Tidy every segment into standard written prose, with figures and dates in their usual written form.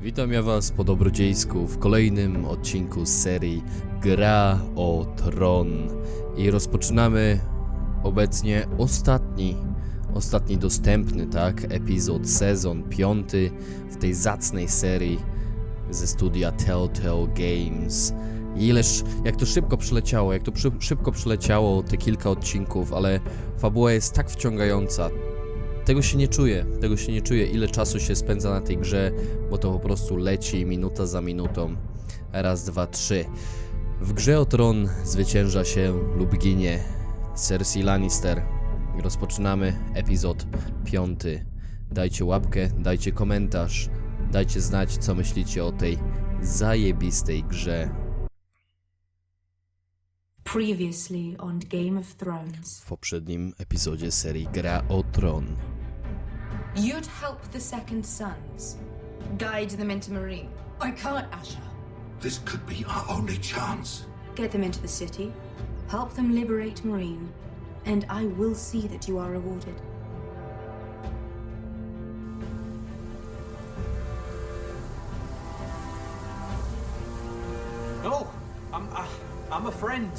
Witam ja was po dobrodziejsku w kolejnym odcinku z serii Gra o Tron. I rozpoczynamy obecnie ostatni dostępny, tak, sezon 5 w tej zacnej serii ze studia Telltale Games. Jak to szybko przeleciało te kilka odcinków, ale fabuła jest tak wciągająca. Tego się nie czuje, ile czasu się spędza na tej grze, bo to po prostu leci minuta za minutą. Raz, dwa, trzy. W Grze o Tron zwycięża się lub ginie Cersei Lannister. Rozpoczynamy epizod 5. Dajcie łapkę, dajcie komentarz, dajcie znać, co myślicie o tej zajebistej grze. Previously on Game of Thrones. W poprzednim epizodzie serii Gra o Tron. You'd help the Second Sons, guide them into Meereen. I can't, Asha. This could be our only chance. Get them into the city, help them liberate Meereen, and I will see that you are rewarded. No, I'm a friend.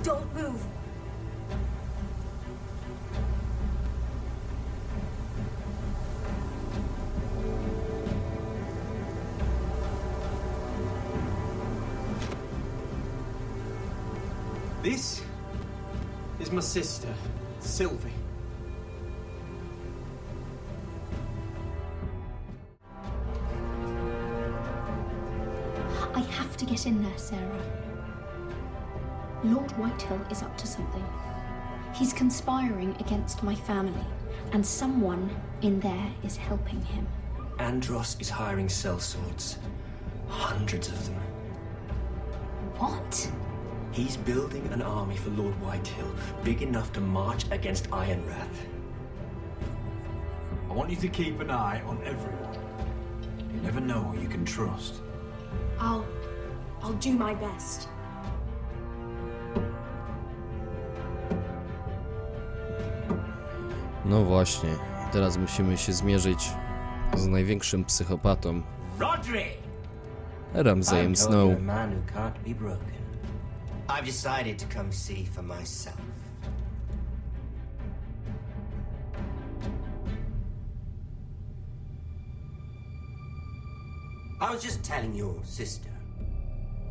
Don't move. This is my sister, Sylvie. I have to get in there, Sarah. Lord Whitehill is up to something. He's conspiring against my family, and someone in there is helping him. Andros is hiring sellswords. Hundreds of them. What? He's building an army for Lord Whitehill, big enough to march against Ironrath. I want you to keep an eye on everyone. You never know who you can trust. I'll do my best. No właśnie, teraz musimy się zmierzyć z największym psychopatą, Rodri! Ramsajem Snow. A man who can't be broken. I've decided to come see for myself. I was just telling your sister.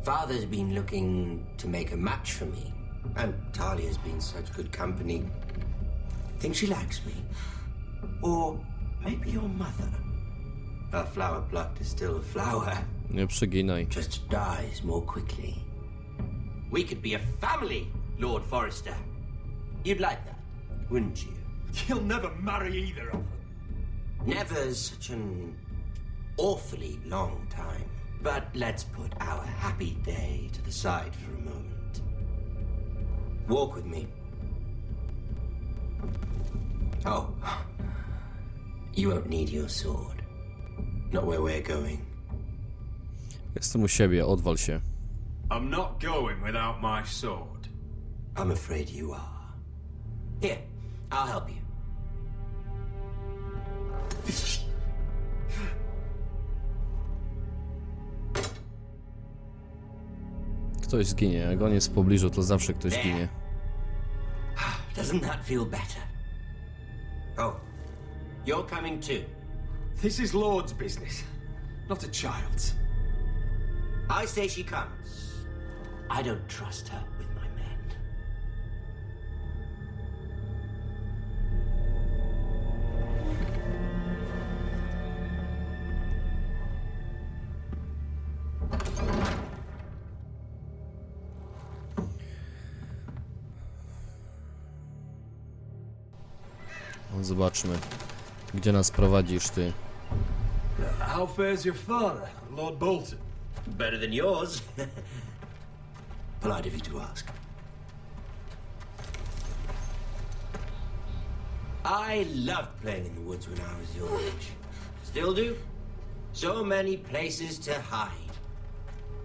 Father's been looking to make a match for me, and Talia's been such good company. Think she likes me? Or maybe your mother? A flower plucked is still a flower. Nie przeginaj. Just dies more quickly. We could be a family, Lord Forrester. You'd like that, wouldn't you? You'll never marry either of them. Never's such an awfully long time. But let's put our happy day to the side for a moment. Walk with me. Oh, you won't need your sword. Not where we're going. Jestem u siebie, odwal się. I'm not going without my sword. I'm afraid you are. Here, I'll help you. Ktoś zginie, jak on jest w pobliżu, to zawsze ktoś ginie. Doesn't that feel better? Oh, you're coming too. This is Lord's business, not a child's. I say she comes. I don't trust her with my men. Zobaczmy, gdzie nas prowadzisz ty. How fares your father, Lord Bolton? Better than yours. Polite of you to ask. I loved playing in the woods when I was your age. Still do. So many places to hide.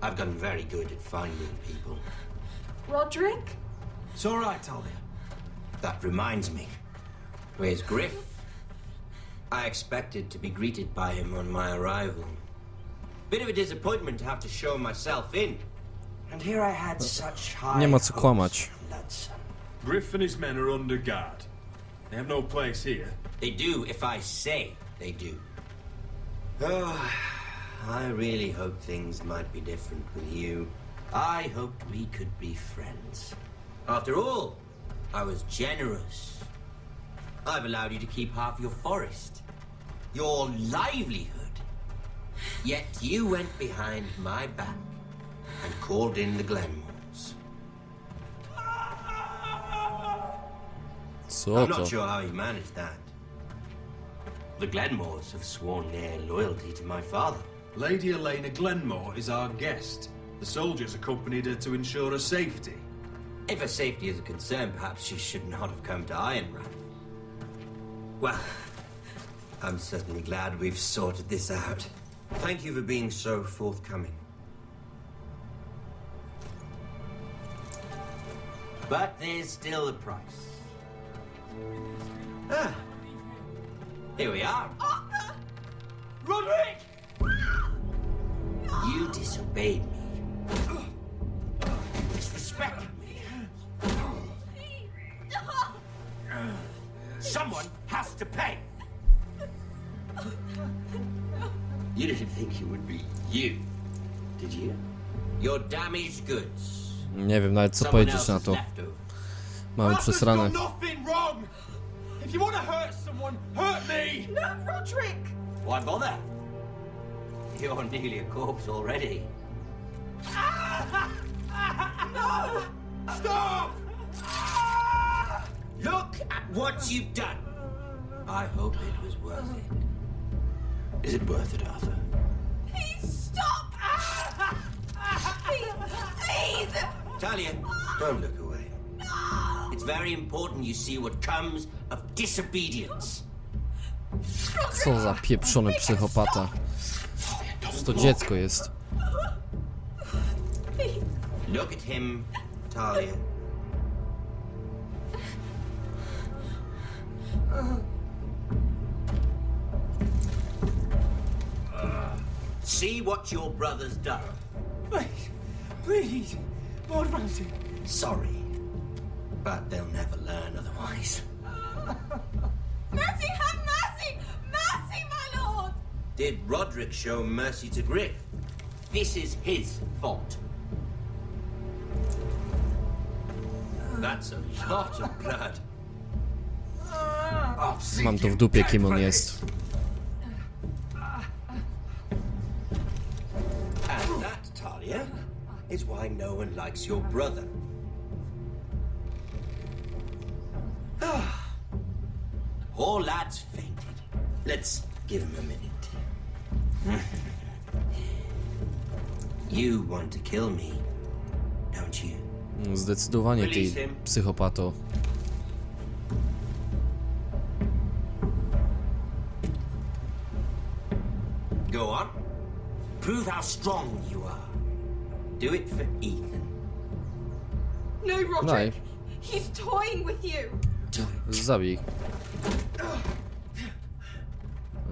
I've gotten very good at finding people. Roderick? It's all right, Talia. That reminds me. Where's Griff? I expected to be greeted by him on my arrival. Bit of a disappointment to have to show myself in. And here I had such high Nie ma co hopes kłamać. from Ludson. Griff and his men are under guard. They have no place here. They do if I say they do. Oh, I really hope things might be different with you. I hoped we could be friends. After all, I was generous. I've allowed you to keep half your forest, your livelihood. Yet you went behind my back and called in the Glenmores. Co I'm to? not sure how you managed that. The Glenmores have sworn their loyalty to my father. Lady Elena Glenmore is our guest. The soldiers accompanied her to ensure her safety. If her safety is a concern, perhaps she should not have come to Ironrath. Well, I'm certainly glad we've sorted this out. Thank you for being so forthcoming. But there's still a price. Ah, here we are. Arthur! Roderick! You disobeyed me. You disrespected me. Someone has to pay. You didn't think it would be you, did you? Your damaged goods. Nie wiem nawet co Someone powiedzieć na else's to. leftovers. Mamy Arthur's przesrane. done nothing wrong! If you want to hurt someone, hurt me! No, Roderick! Why bother? You're nearly a corpse already. No! Stop! Look at what you've done. I hope it was worth it. Is it worth it, Arthur? Please stop! Please! Please! Talia, don't look away. It's very important you see what comes of disobedience. Co za pieprzony psychopata. Czy to dziecko jest? Look at him, Talia. See what your brother's done. Please, please, Lord Ramsay. Sorry, but they'll never learn otherwise. Mercy, have mercy! Mercy, my lord! Did Roderick show mercy to Griff? This is his fault. That's a lot of blood. Mam to w dupie, kim on jest. And that, Talia, is why no one likes your brother. Poor lad's fainted. Let's give him a minute. You want to kill me, don't you? Zdecydowanie ty, psychopato. Go on. Prove how strong you are. Do it for Ethan. No, Roderick! Daj, He's toying with you! Do it. zabij.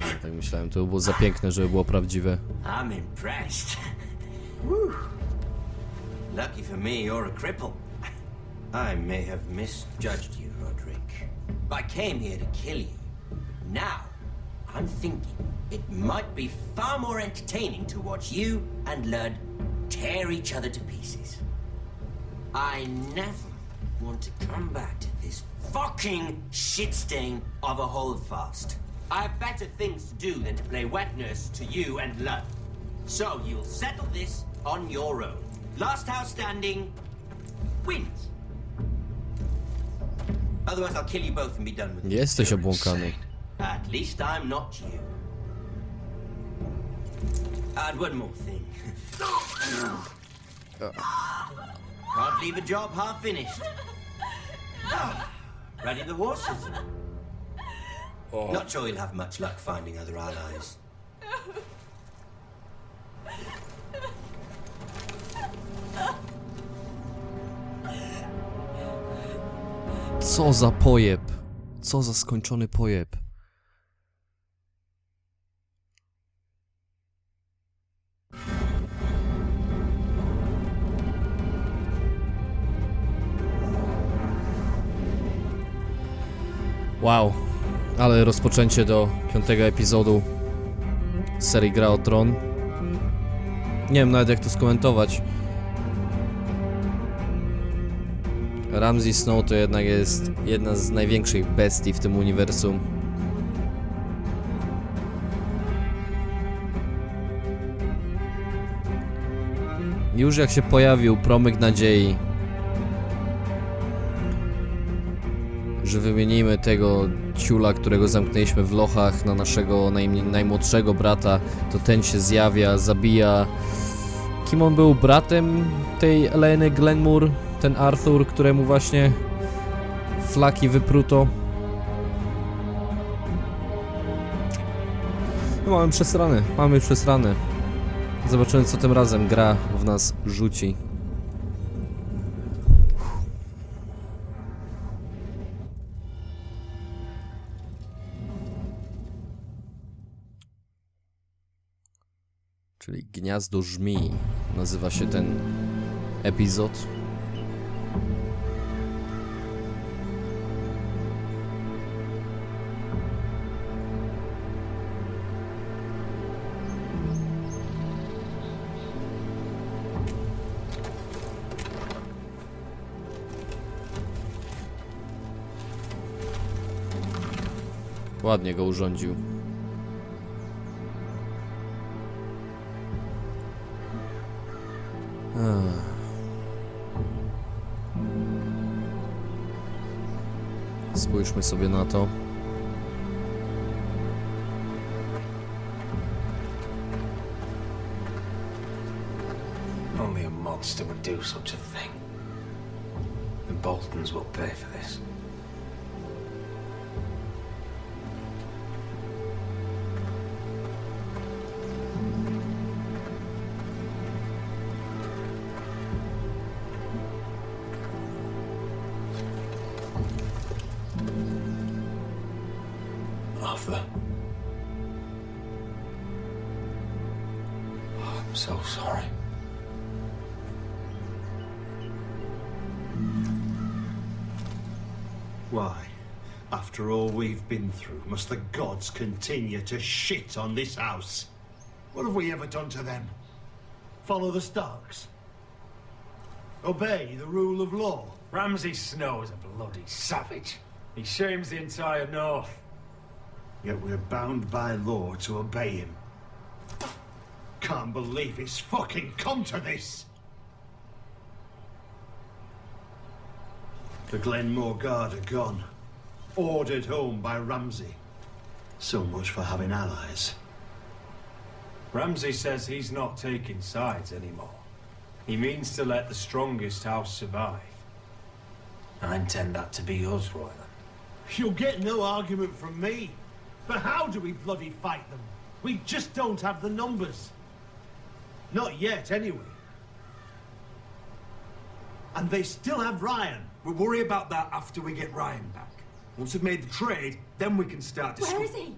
No, tak myślałem, to było za piękne, żeby było prawdziwe. I'm impressed. Whew. Lucky for me, you're a cripple. I may have misjudged you, Roderick. I came here to kill you. Now, I'm thinking it might be far more entertaining to watch you and Lud tear each other to pieces. I never want to come back to this fucking shit stain of a holdfast. I have better things to do than to play wet nurse to you and Lud. So you'll settle this on your own. Last house standing wins. Otherwise I'll kill you both and be done with it. Jesteś obłąkany. At least I'm not you. And one more thing. Can't leave a job half finished. Ready the horses? Not sure you'll have much luck finding other allies. Co za pojeb. Co za skończony pojeb. Wow, ale rozpoczęcie do 5. epizodu serii Gra o Tron. Nie wiem nawet jak to skomentować. Ramsay Snow to jednak jest jedna z największych bestii w tym uniwersum. Już jak się pojawił promyk nadziei, że wymienimy tego ciula, którego zamknęliśmy w lochach, na naszego najmłodszego brata, to ten się zjawia, zabija. Kim on był? Bratem tej Eleny Glenmore? Ten Arthur, któremu właśnie flaki wypruto. No, mamy przesrane. Zobaczymy co tym razem gra w nas rzuci. Czyli Gniazdo Żmii nazywa się ten epizod. Ładnie go urządził. Spójrzmy sobie na to. Only a monster would do such a thing. The Boltons will pay for this. Arthur. Oh, I'm so sorry. Why? After all we've been through, must the gods continue to shit on this house? What have we ever done to them? Follow the Starks? Obey the rule of law? Ramsay Snow is a bloody savage. He shames the entire North. Yet we're bound by law to obey him. Can't believe it's fucking come to this! The Glenmore Guard are gone. Ordered home by Ramsay. So much for having allies. Ramsay says he's not taking sides anymore. He means to let the strongest house survive. I intend that to be us, Royland. You'll get no argument from me. But how do we bloody fight them? We just don't have the numbers. Not yet, anyway. And they still have Ryan. We'll worry about that after we get Ryan back. Once we've made the trade, then we can start Where is he?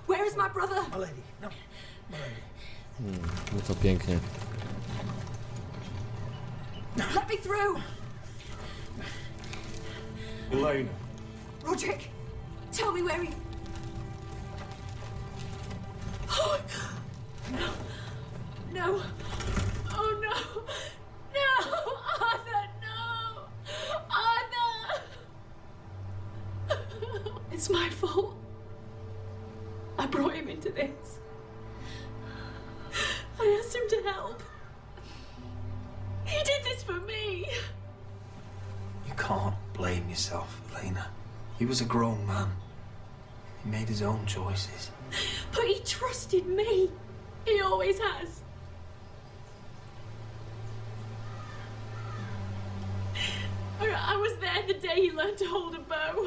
Where is my brother? My lady, no. My lady. No to pięknie. Let me through! Elena. Roderick, tell me where he... Oh, no. No. Oh, no. No! Arthur, no! Arthur! It's my fault. I brought him into this. I asked him to help. He did this for me. You can't blame yourself, Elena. He was a grown man. He made his own choices. But he trusted me. He always has. I was there the day he learned to hold a bow.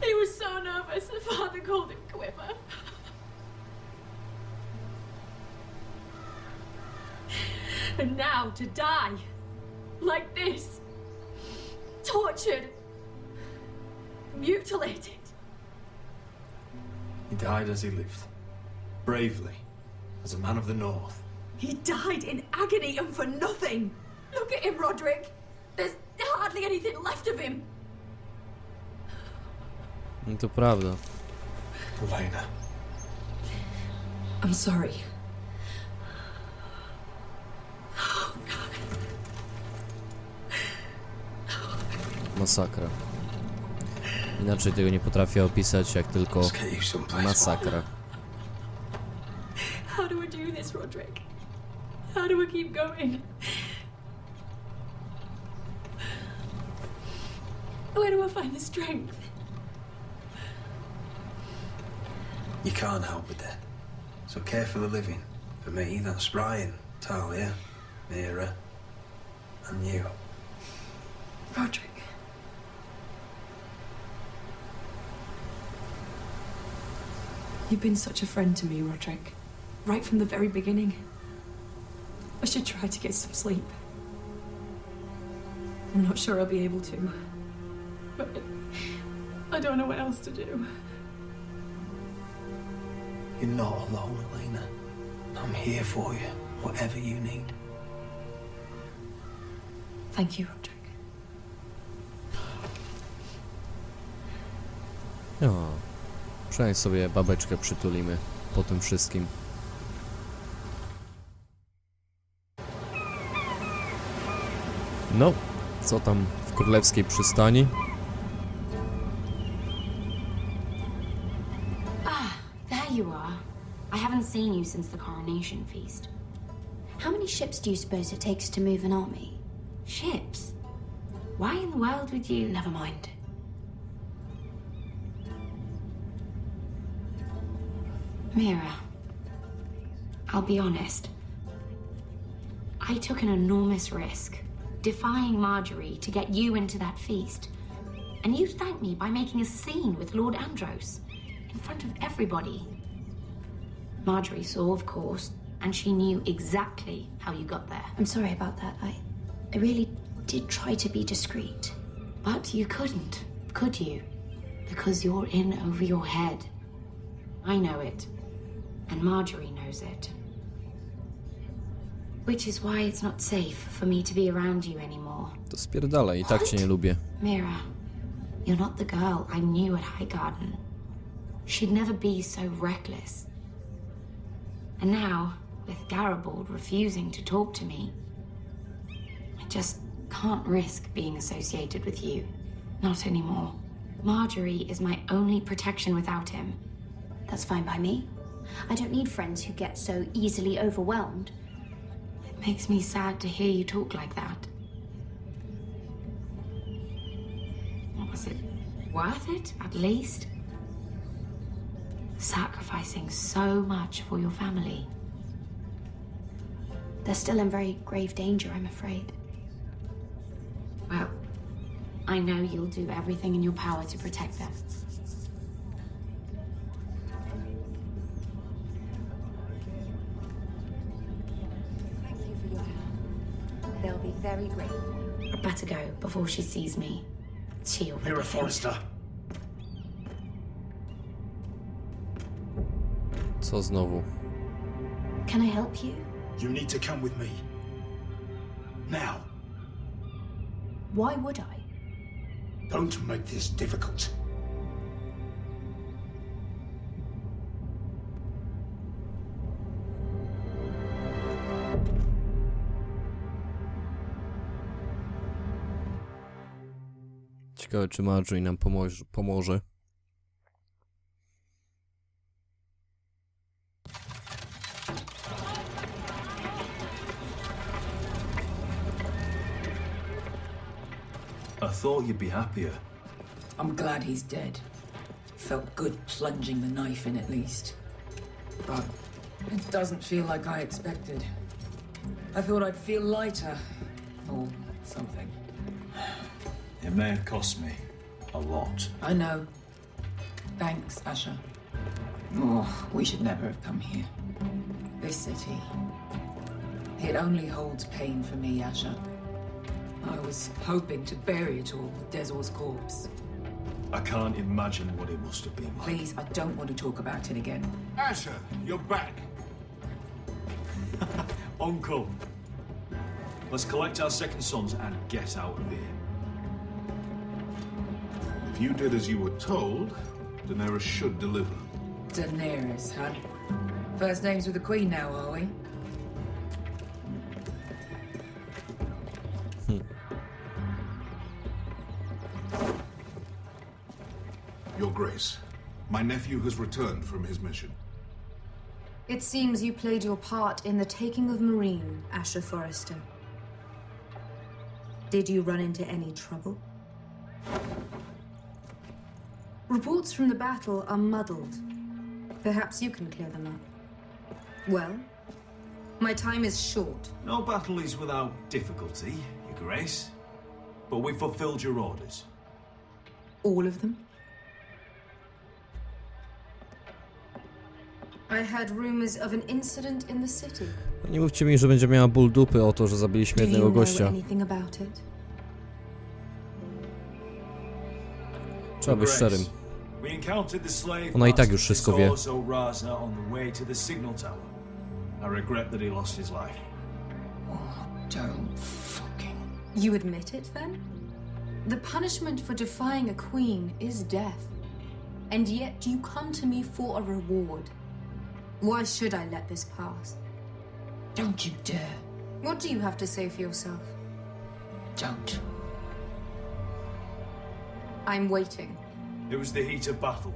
He was so nervous, the father called him Quiver. And now to die, like this. tortured, mutilated. He died as he lived. Bravely. As a man of the North. He died in agony and for nothing. Look at him, Roderick. There's hardly anything left of him. No to prawda. Elena. I'm sorry. Masakra. Inaczej tego nie potrafię opisać, jak tylko Let's get you someplace. masakra. How do I do this, Roderick? How do I keep going? Where do I find the strength? You can't help it then. So care for the living. For me, that's Ryan, Talia, Mira, and you. Roderick. You've been such a friend to me, Roderick. Right from the very beginning. I should try to get some sleep. I'm not sure I'll be able to. But I don't know what else to do. You're not alone, Elena. I'm here for you, whatever you need. Thank you, Roderick. O, przynajmniej sobie babeczkę przytulimy po tym wszystkim. No, co tam w królewskiej przystani? There you are. I haven't seen you since the coronation feast. How many ships do you suppose it takes to move an army? Ships? Why in the world would you... Never mind. Mira, I'll be honest. I took an enormous risk, defying Marjorie to get you into that feast. And you thanked me by making a scene with Lord Andros, in front of everybody. Marjorie saw, of course, and she knew exactly how you got there. I'm sorry about that. I really did try to be discreet. But you couldn't, could you? Because you're in over your head. I know it. And Marjorie knows it. Which is why it's not safe for me to be around you anymore. To spierdalaj, i tak cię nie lubię. Mira, you're not the girl I knew at Highgarden. She'd never be so reckless. And now, with Garibald refusing to talk to me, I just can't risk being associated with you. Not anymore. Marjorie is my only protection without him. That's fine by me. I don't need friends who get so easily overwhelmed. It makes me sad to hear you talk like that. Was it worth it, at least? Sacrificing so much for your family. They're still in very grave danger, I'm afraid. Well, I know you'll do everything in your power to protect them. Thank you for your help. They'll be very grateful. I'd better go before she sees me. She'll be Mira defeated. Forrester. Co znowu? Can I help you? You need to come with me. Now. Why would I? Don't make this difficult. Ciekawe, czy Marjorie nam pomoże. I thought you'd be happier. I'm glad he's dead. Felt good plunging the knife in at least. But it doesn't feel like I expected. I thought I'd feel lighter. Or something. It may have cost me a lot. I know. Thanks, Asher. Oh, we should never have come here. This city. It only holds pain for me, Asher. I was hoping to bury it all with Dezor's corpse. I can't imagine what it must have been like. Please, I don't want to talk about it again. Asher, you're back. Uncle, let's collect our second sons and get out of here. If you did as you were told, Daenerys should deliver. Daenerys, huh? First names with the Queen now, are we? Your Grace, my nephew has returned from his mission. It seems you played your part in the taking of Marine, Asher Forrester. Did you run into any trouble? Reports from the battle are muddled. Perhaps you can clear them up. Well, my time is short. No battle is without difficulty, Your Grace. But we fulfilled your orders. All of them? I heard rumors of an incident in the city. Nie mówcie mi, że będzie miała ból dupy o to, że zabiliśmy Do jednego you know gościa. anything about it? Trzeba być szczerym. We encountered the slave Ona i tak master już wszystko wie. Zorzo Razna on the way to the signal tower. I regret that he lost his life. Don't fucking... You admit it, then? The punishment for defying a queen is death. And yet you come to me for a reward. Why should I let this pass? Don't you dare. What do you have to say for yourself? Don't. I'm waiting. It was the heat of battle.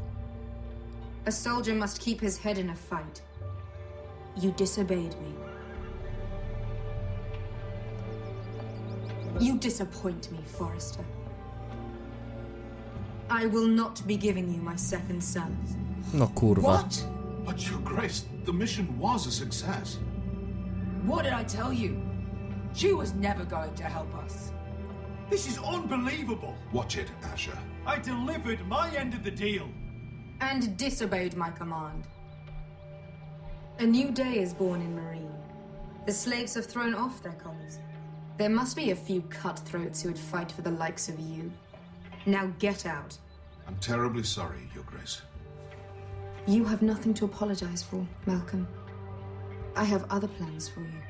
A soldier must keep his head in a fight. You disobeyed me. You disappoint me, Forrester. I will not be giving you my second sons. No kurwa. What? But Your Grace, the mission was a success. What did I tell you? She was never going to help us. This is unbelievable. Watch it, Asher. I delivered my end of the deal. And disobeyed my command. A new day is born in Marine. The slaves have thrown off their collars. There must be a few cutthroats who would fight for the likes of you. Now get out. I'm terribly sorry, Your Grace. You have nothing to apologize for, Malcolm. I have other plans for you.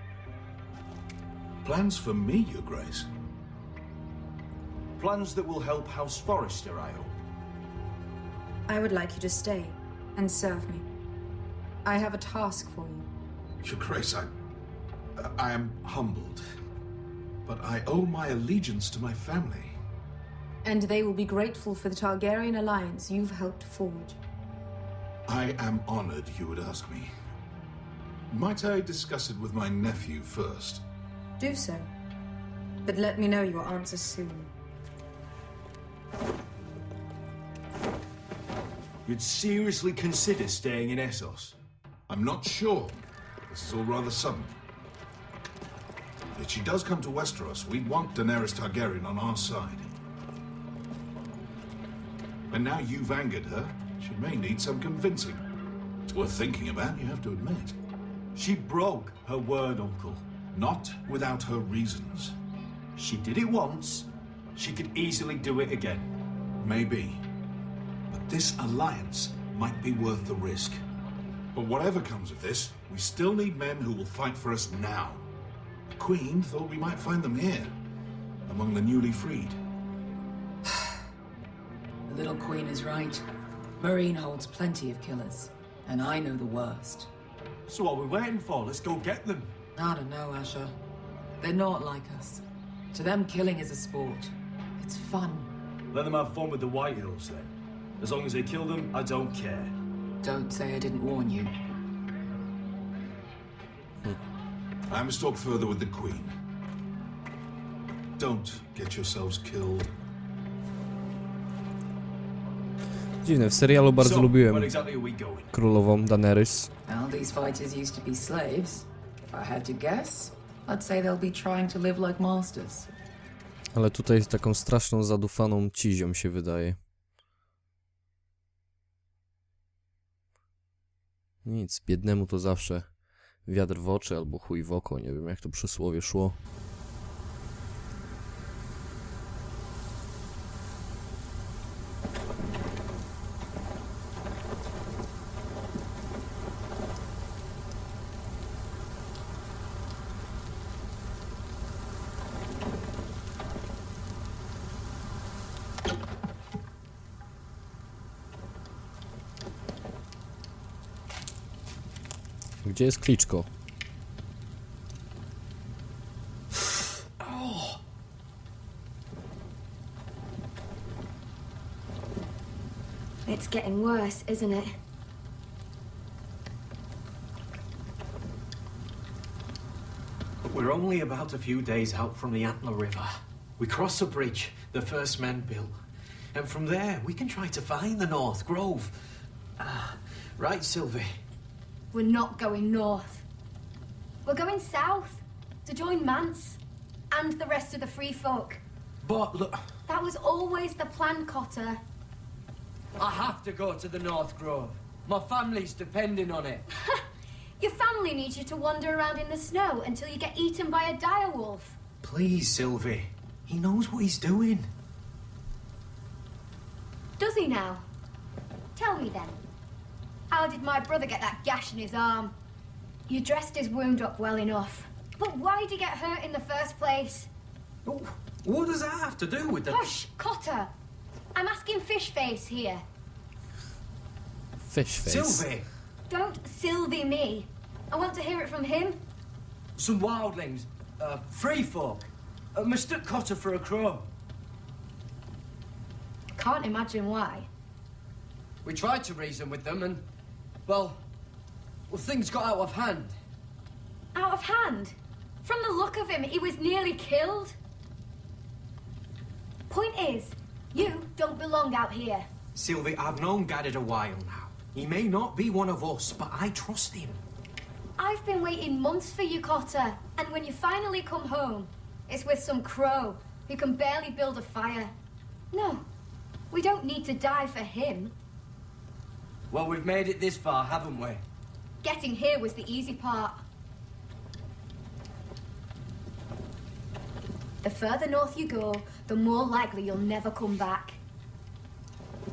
Plans for me, Your Grace? Plans that will help House Forrester, I hope. I would like you to stay and serve me. I have a task for you. Your Grace, I am humbled. But I owe my allegiance to my family. And they will be grateful for the Targaryen alliance you've helped forge. I am honored you would ask me. Might I discuss it with my nephew first? Do so. But let me know your answer soon. You'd seriously consider staying in Essos? I'm not sure. This is all rather sudden. If she does come to Westeros, we'd want Daenerys Targaryen on our side. And now you've angered her, she may need some convincing. It's worth thinking about, you have to admit. She broke her word, Uncle. Not without her reasons. She did it once. She could easily do it again. Maybe. But this alliance might be worth the risk. But whatever comes of this, we still need men who will fight for us now. The Queen thought we might find them here, among the newly freed. The little queen is right. Marine holds plenty of killers, and I know the worst. So what are we waiting for? Let's go get them. I don't know, Asher. They're not like us. To them, killing is a sport. It's fun. Let them have fun with the White Hills, then. As long as they kill them, I don't care. Don't say I didn't warn you. I must talk further with the Queen. Don't get yourselves killed. Dziwne, w serialu bardzo lubiłem where exactly are we going? królową Daenerys. Well, these fighters used to be slaves. If I had to guess, I'd say they'll be trying to live like masters. Ale tutaj taką straszną, zadufaną cizią się wydaje. Nic, biednemu to zawsze wiatr w oczy albo chuj w oko, nie wiem jak to przysłowie szło. Gdzie jest Kliczko? It's getting worse, isn't it? We're only about a few days out from the Antler River. We cross a bridge the first men built. And from there, we can try to find the North Grove. Right, Sylvie? We're not going north. We're going south to join Mance and the rest of the free folk. But look... That was always the plan, Cotter. I have to go to the North Grove. My family's depending on it. Your family needs you to wander around in the snow until you get eaten by a direwolf. Please, Sylvie. He knows what he's doing. Does he now? Tell me then. How did my brother get that gash in his arm? You dressed his wound up well enough. But why did he get hurt in the first place? Oh, what does that have to do with the... Hush, Cotter. I'm asking Fishface here. Fishface. Sylvie! Don't Sylvie me. I want to hear it from him. Some wildlings, free folk, mistook Cotter for a crow. Can't imagine why. We tried to reason with them and, well, things got out of hand. Out of hand? From the look of him, he was nearly killed. Point is, you don't belong out here. Sylvie, I've known Garrett a while now. He may not be one of us, but I trust him. I've been waiting months for you, Cotter. And when you finally come home, it's with some crow who can barely build a fire. No, we don't need to die for him. Well, we've made it this far, haven't we? Getting here was the easy part. The further north you go, the more likely you'll never come back.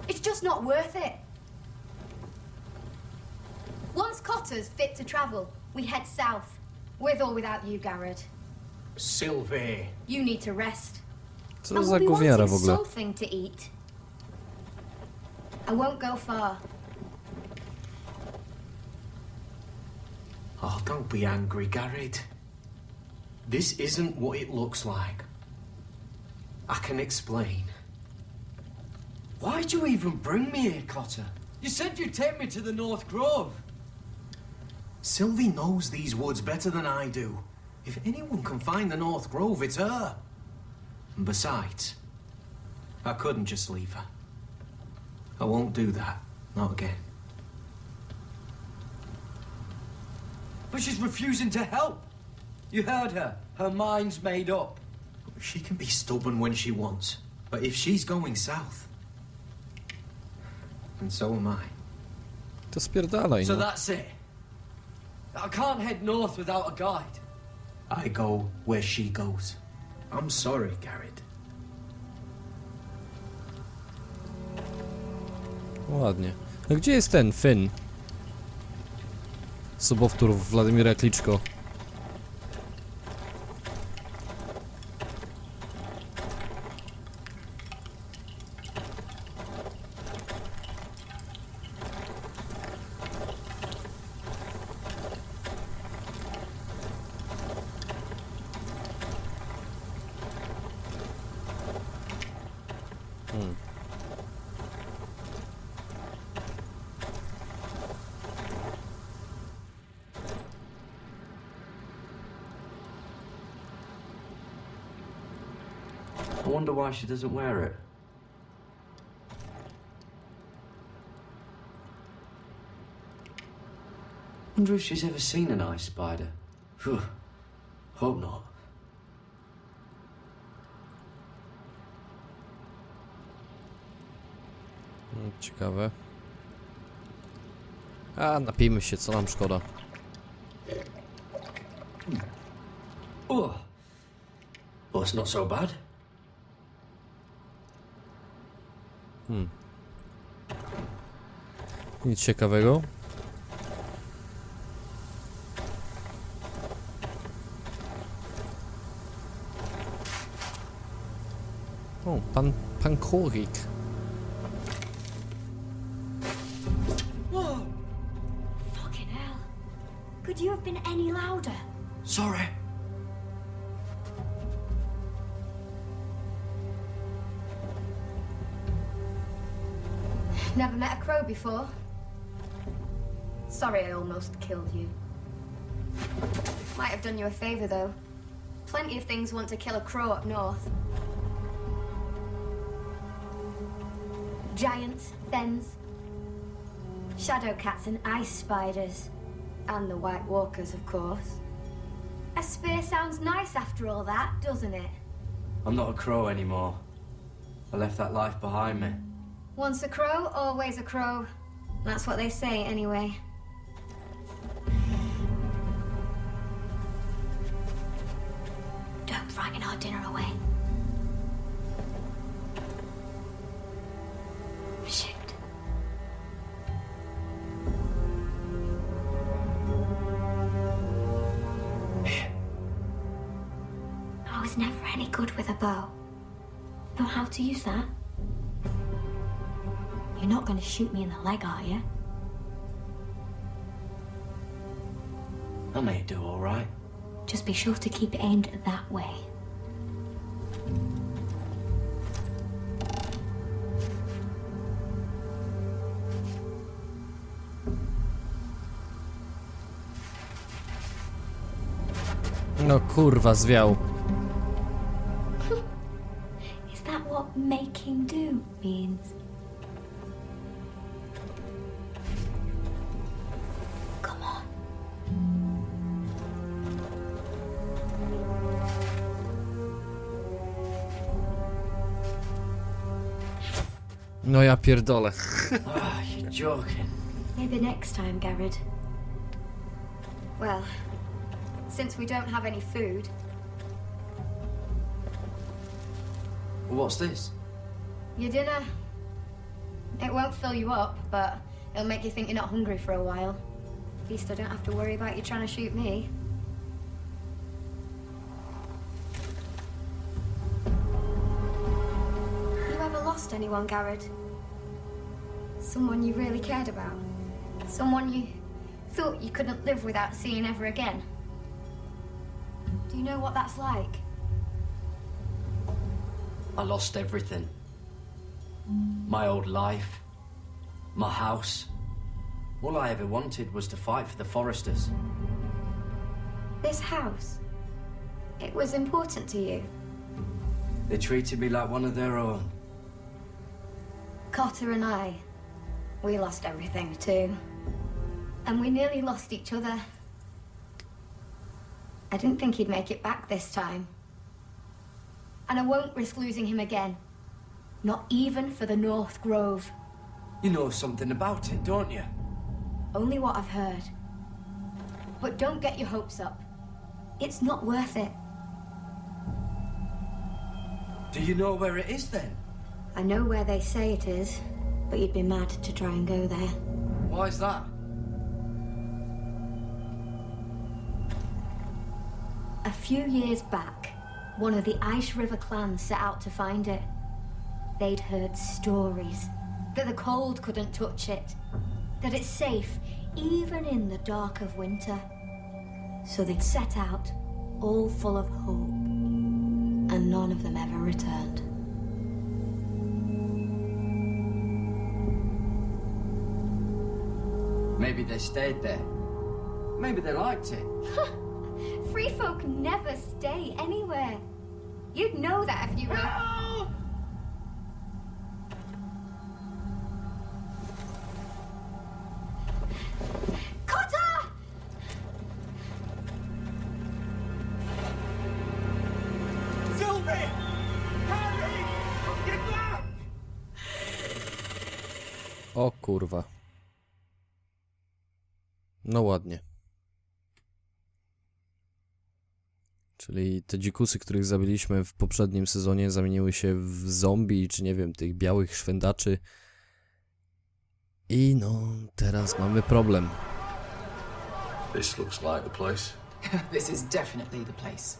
It's just not worth it. Once Cotter's fit to travel, we head south. With or without you, Garrett. Sylvie. You need to rest. Co za gówniara w ogóle? Something to eat. I won't go far. Oh, don't be angry, Garrett. This isn't what it looks like. I can explain. Why'd you even bring me here, Cotter? You said you'd take me to the North Grove. Sylvie knows these woods better than I do. If anyone can find the North Grove, it's her. And besides, I couldn't just leave her. I won't do that. Not again. But she's refusing to help. You heard her. Her mind's made up. She can be stubborn when she wants. But if she's going south, and so am I. To spierdalaj, So no. that's it. I can't head north without a guide. I go where she goes. I'm sorry, Garrett. Ładnie. A gdzie jest ten Finn? Sobowtór Władimira Kliczko. I wonder why she doesn't wear it. Wonder if she's ever seen an ice spider. Phew. Hope not. Ciekawe. A, napijmy się, co nam szkoda. Oh. Well, it's not so bad. Nic ciekawego. O, pan Korik. Fucking hell. Could even any louder. Sorry. Never met a crow before. Sorry I almost killed you. Might have done you a favor, though. Plenty of things want to kill a crow up north. Giants, thens, shadow cats and ice spiders. And the White Walkers, of course. A spear sounds nice after all that, doesn't it? I'm not a crow anymore. I left that life behind me. Once a crow, always a crow. That's what they say, anyway. Don't frighten our dinner away. Shit. I was never any good with a bow. Know how to use that? You're not going to shoot me in the leg, are you? I may do all right. Just be sure to keep it aimed that way. No kurwa, zwiał. Is that what making do means? Come on. No ja pierdolę. You're joking. Maybe next time, Garrett. Well, since we don't have any food, What's this? your dinner. It won't fill you up, but it'll make you think you're not hungry for a while. At least I don't have to worry about you trying to shoot me. You ever lost anyone, Garrett? Someone you really cared about? Someone you thought you couldn't live without seeing ever again? Do you know what that's like? I lost everything. My old life. My house. All I ever wanted was to fight for the Foresters. This house, it was important to you. They treated me like one of their own. Cotter and I, we lost everything too. And we nearly lost each other. I didn't think he'd make it back this time. And I won't risk losing him again. Not even for the North Grove. You know something about it, don't you? Only what I've heard. But don't get your hopes up. It's not worth it. Do you know where it is then? I know where they say it is, but you'd be mad to try and go there. Why's that? A few years back, one of the Ice River clans set out to find it. They'd heard stories that the cold couldn't touch it, that it's safe even in the dark of winter. So they'd set out, all full of hope, and none of them ever returned. Maybe they stayed there. Maybe they liked it. Free folk never stay anywhere. You'd know that if you were... No! Cotter! Sylvie! Harry! Get back! O kurwa. No ładnie. Czyli te dzikusy, których zabiliśmy w poprzednim sezonie, zamieniły się w zombie, czy nie wiem, tych białych szwendaczy. I no, teraz mamy problem. This looks like the place. This is definitely the place.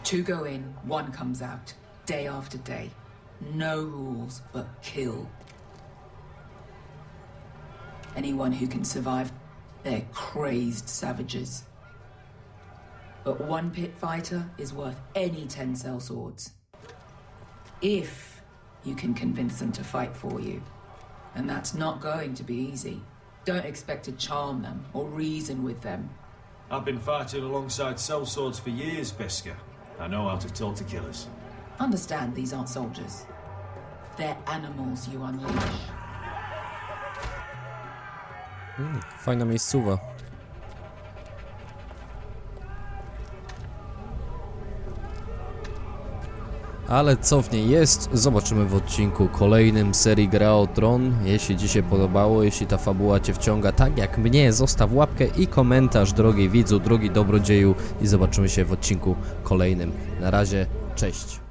Two go in, one comes out, day after day. No rules, but kill. Anyone who can survive, they're crazed savages. But one pit fighter is worth any 10 sellswords. If you can convince them to fight for you. And that's not going to be easy. Don't expect to charm them or reason with them. I've been fighting alongside sellswords for years, Beskar. I know how to talk to killers. Understand these aren't soldiers. They're animals you unleash. Fajna miejscowa. Ale co w niej jest, zobaczymy w odcinku kolejnym serii Gra o Tron. Jeśli Ci się podobało, jeśli ta fabuła Cię wciąga tak jak mnie, zostaw łapkę i komentarz, drogi widzu, drogi dobrodzieju, i zobaczymy się w odcinku kolejnym. Na razie, cześć.